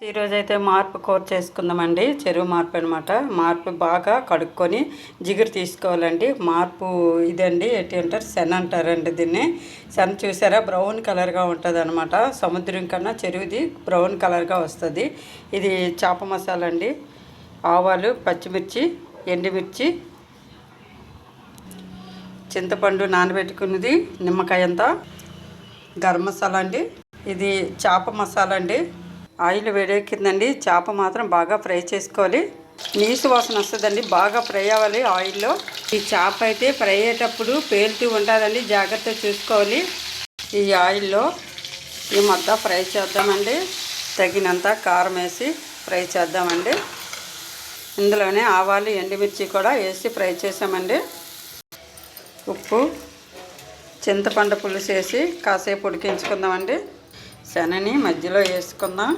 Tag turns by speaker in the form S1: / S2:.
S1: ఈరోజైతే మార్పు కూర చేసుకుందామండి. చెరువు మార్పు అనమాట. మార్పు బాగా కడుక్కొని జిగురు తీసుకోవాలండి. మార్పు ఇదండి, ఏంటి అంటారు, శన అంటారండి దీన్ని. శన చూసారా, బ్రౌన్ కలర్గా ఉంటుంది అనమాట. సముద్రం కన్నా చెరువుది బ్రౌన్ కలర్గా వస్తుంది. ఇది చేప మసాలా అండి. ఆవాలు, పచ్చిమిర్చి, ఎండుమిర్చి, చింతపండు నానబెట్టుకున్నది, నిమ్మకాయ అంతా, గరం మసాలా అండి. ఇది చేప మసాలా అండి. ఆయిల్ వేడెక్కిందండి. చేప మాత్రం బాగా ఫ్రై చేసుకోవాలి. నీసు వాసన వస్తుందండి, బాగా ఫ్రై అవ్వాలి ఆయిల్లో. ఈ చేప అయితే ఫ్రై అయ్యేటప్పుడు పేలుతూ ఉంటుందండి, జాగ్రత్తగా చూసుకోవాలి. ఈ ఆయిల్లో ఈ మొత్తం ఫ్రై చేద్దామండి. తగినంత కారం వేసి ఫ్రై చేద్దామండి. ఇందులోనే ఆవాలు, ఎండుమిర్చి కూడా వేసి ఫ్రై చేసామండి. ఉప్పు, చింతపండు పులుసు వేసి కాసేపు ఉడికించుకుందామండి. శనని మధ్యలో వేసుకుందాం.